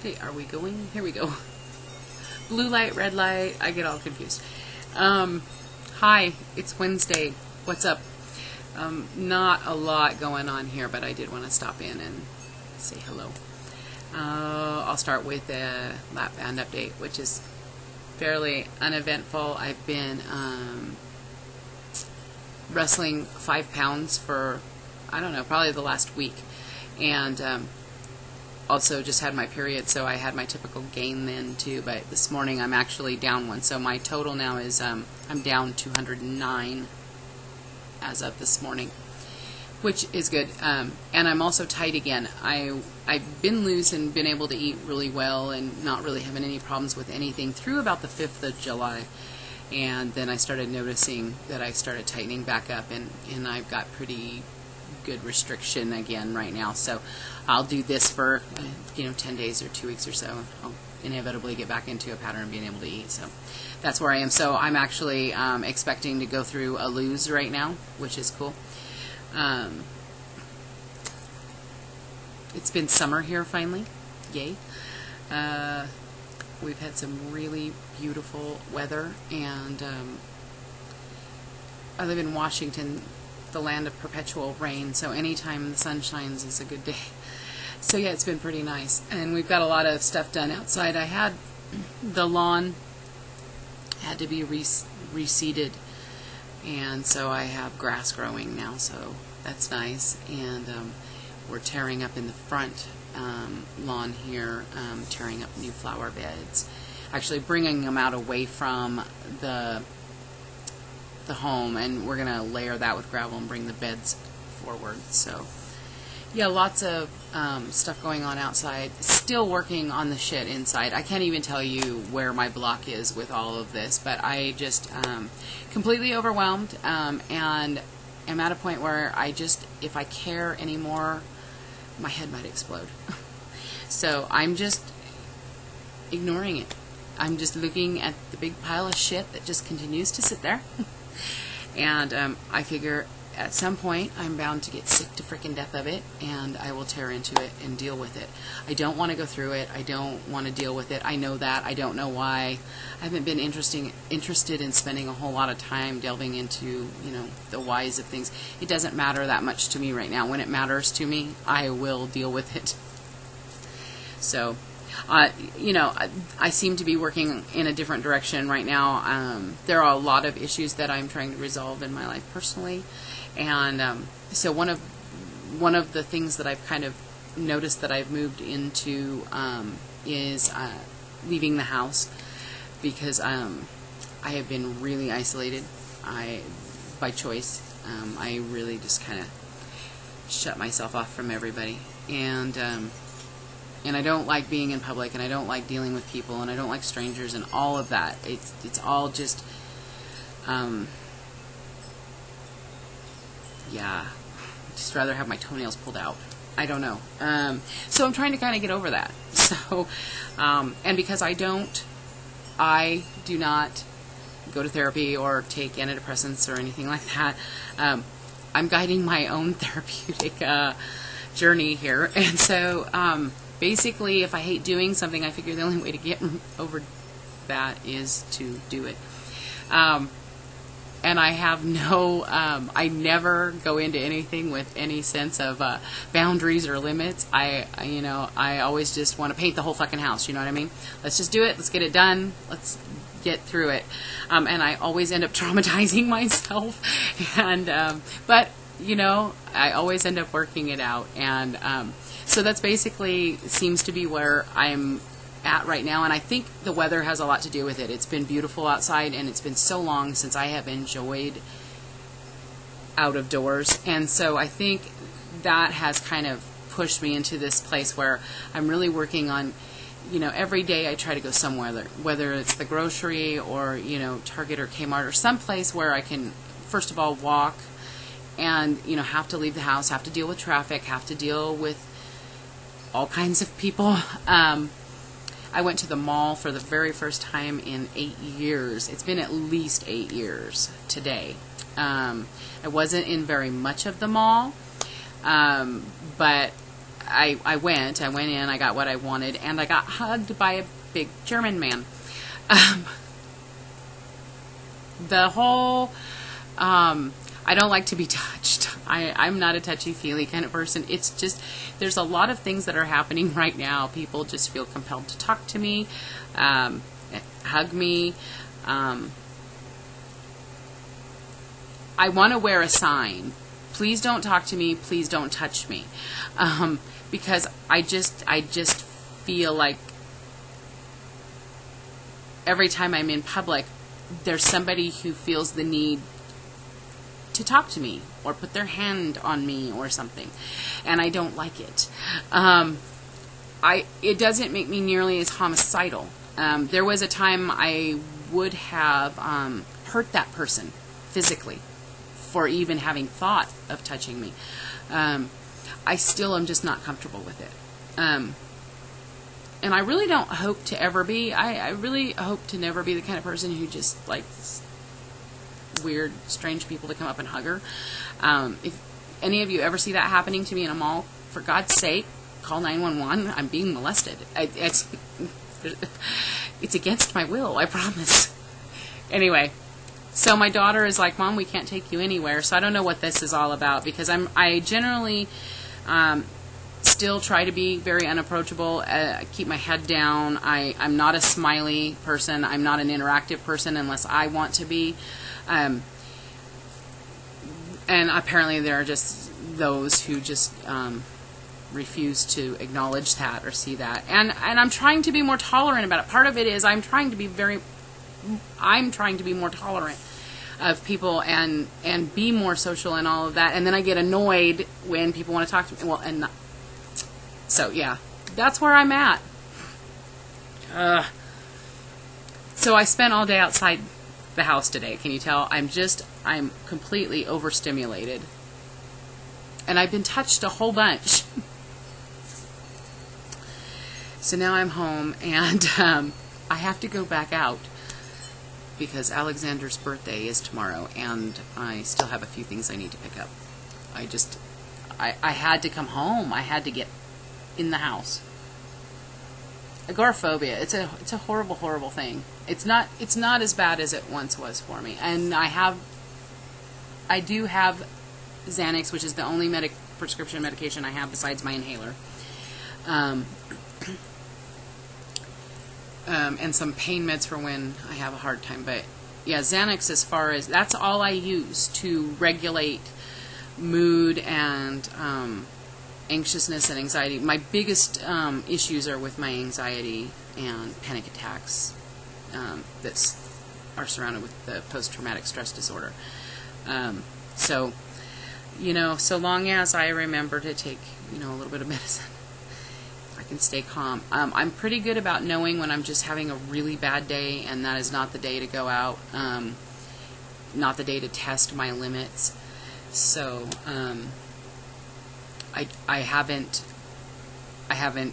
Okay, are we going? Here we go. Blue light, red light, I get all confused. Hi, it's Wednesday. What's up? Not a lot going on here, but I did want to stop in and say hello. I'll start with the lap band update, which is fairly uneventful. I've been wrestling 5 pounds for, I don't know, probably the last week, and also just had my period, so I had my typical gain then too, but this morning I'm actually down 1, so my total now is I'm down 209 as of this morning, which is good. And I'm also tight again. I've been loose and been able to eat really well and not really having any problems with anything through about the 5th of July. And then I started noticing that I started tightening back up, and I've got pretty good restriction again right now. So I'll do this for 10 days or 2 weeks or so. I'll inevitably get back into a pattern of being able to eat. So that's where I am. So I'm actually expecting to go through a lose right now, which is cool. It's been summer here finally. Yay. We've had some really beautiful weather, and I live in Washington, the land of perpetual rain, so anytime the sun shines is a good day. So yeah, it's been pretty nice, and we've got a lot of stuff done outside. I had the lawn had to be reseeded, and so I have grass growing now, so that's nice. And we're tearing up in the front lawn here, tearing up new flower beds, actually bringing them out away from the home, and we're gonna layer that with gravel and bring the beds forward. So yeah, lots of stuff going on outside. Still working on the shit inside. I can't even tell you where my block is with all of this, but I just completely overwhelmed, and am at a point where if I care anymore, my head might explode. So I'm just ignoring it. I'm just looking at the big pile of shit that just continues to sit there. And I figure at some point I'm bound to get sick to frickin' death of it, and I will tear into it and deal with it. I don't want to go through it. I don't want to deal with it. I know that. I don't know why. I haven't been interested in spending a whole lot of time delving into, the whys of things. It doesn't matter that much to me right now. When it matters to me, I will deal with it. So, I seem to be working in a different direction right now. There are a lot of issues that I'm trying to resolve in my life personally, and so one of the things that I've kind of noticed that I've moved into is leaving the house, because I have been really isolated. By choice, I really just kind of shut myself off from everybody, and I don't like being in public, and I don't like dealing with people, and I don't like strangers, and all of that. It's all just, yeah, just rather have my toenails pulled out. I don't know. So I'm trying to kind of get over that. So, and because I do not go to therapy or take antidepressants or anything like that, I'm guiding my own therapeutic journey here, and so basically, if I hate doing something, I figure the only way to get over that is to do it. And I have I never go into anything with any sense of boundaries or limits. I always just want to paint the whole fucking house, you know what I mean? Let's just do it, let's get it done, let's get through it. And I always end up traumatizing myself, and but I always end up working it out, and so that's basically seems to be where I'm at right now, and I think the weather has a lot to do with it. It's been beautiful outside, and it's been so long since I have enjoyed out of doors, and so I think that has kind of pushed me into this place where I'm really working on, every day I try to go somewhere, whether it's the grocery or, Target or Kmart or someplace where I can, first of all, walk and, have to leave the house, have to deal with traffic, have to deal with all kinds of people. I went to the mall for the very first time in 8 years. It's been at least 8 years today. I wasn't in very much of the mall, but I went in, I got what I wanted, and I got hugged by a big German man. The whole, I don't like to be touched. I'm not a touchy-feely kind of person. It's just, there's a lot of things that are happening right now. People just feel compelled to talk to me, hug me. I want to wear a sign. Please don't talk to me. Please don't touch me. Because I just feel like every time I'm in public, there's somebody who feels the need to talk to me or put their hand on me or something, and I don't like it. It doesn't make me nearly as homicidal. There was a time I would have hurt that person physically for even having thought of touching me. I still am just not comfortable with it. And I really don't hope to ever be. I really hope to never be the kind of person who just likes weird, strange people to come up and hug her. If any of you ever see that happening to me in a mall, for God's sake, call 911. I'm being molested. It's against my will, I promise. Anyway, so my daughter is like, Mom, we can't take you anywhere. So I don't know what this is all about, because I generally still try to be very unapproachable, keep my head down. I'm not a smiley person. I'm not an interactive person unless I want to be. And apparently there are just those who just refuse to acknowledge that or see that. And I'm trying to be more tolerant about it. Part of it is I'm trying to be more tolerant of people and be more social and all of that. And then I get annoyed when people want to talk to me. Well, and not, so yeah, that's where I'm at. So I spent all day outside the house today. Can you tell? I'm completely overstimulated. And I've been touched a whole bunch. So now I'm home, and I have to go back out because Alexander's birthday is tomorrow, and I still have a few things I need to pick up. I had to come home. I had to get in the house. Agoraphobia. It's a horrible, horrible thing. It's not as bad as it once was for me. And I do have Xanax, which is the only prescription medication I have besides my inhaler. And some pain meds for when I have a hard time. But yeah, Xanax, as far as, that's all I use to regulate mood and anxiousness and anxiety. My biggest issues are with my anxiety and panic attacks that are surrounded with the post-traumatic stress disorder. So, so long as I remember to take, a little bit of medicine, I can stay calm. I'm pretty good about knowing when I'm just having a really bad day and that is not the day to go out, not the day to test my limits. So, I haven't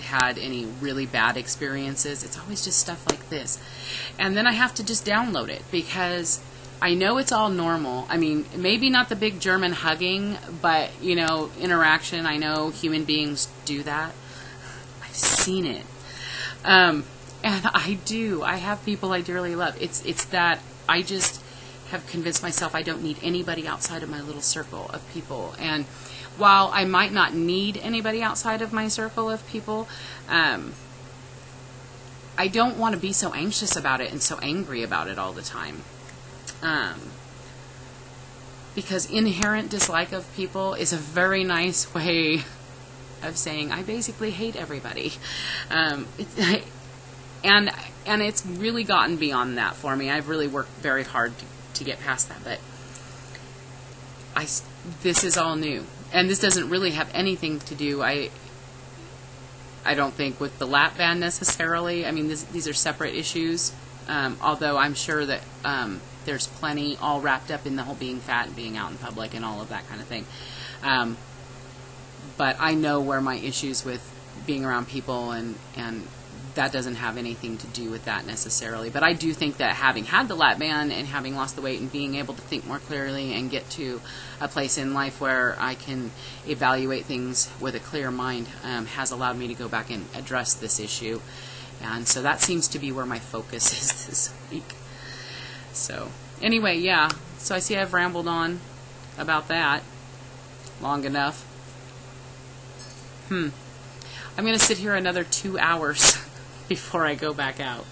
had any really bad experiences. It's always just stuff like this. And then I have to just download it because I know it's all normal. I mean, maybe not the big German hugging, but, interaction. I know human beings do that. I've seen it. And I do. I have people I dearly love. It's that I just have convinced myself I don't need anybody outside of my little circle of people. And while I might not need anybody outside of my circle of people, I don't want to be so anxious about it and so angry about it all the time. Because inherent dislike of people is a very nice way of saying I basically hate everybody. And it's really gotten beyond that for me. I've really worked very hard to get past that, but this is all new. And this doesn't really have anything to do, I don't think, with the lap band necessarily. I mean, these are separate issues, although I'm sure that there's plenty all wrapped up in the whole being fat and being out in public and all of that kind of thing. But I know where my issues with being around people and that doesn't have anything to do with that necessarily. But I do think that having had the lap band and having lost the weight and being able to think more clearly and get to a place in life where I can evaluate things with a clear mind has allowed me to go back and address this issue. And so that seems to be where my focus is this week. So anyway, yeah, so I see I've rambled on about that long enough. I'm going to sit here another 2 hours before I go back out,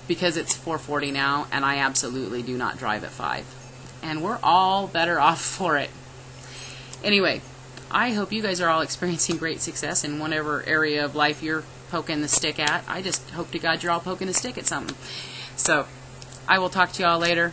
because it's 4:40 now and I absolutely do not drive at 5, and we're all better off for it. Anyway, I hope you guys are all experiencing great success in whatever area of life you're poking the stick at. I just hope to God you're all poking a stick at something. So I will talk to you all later.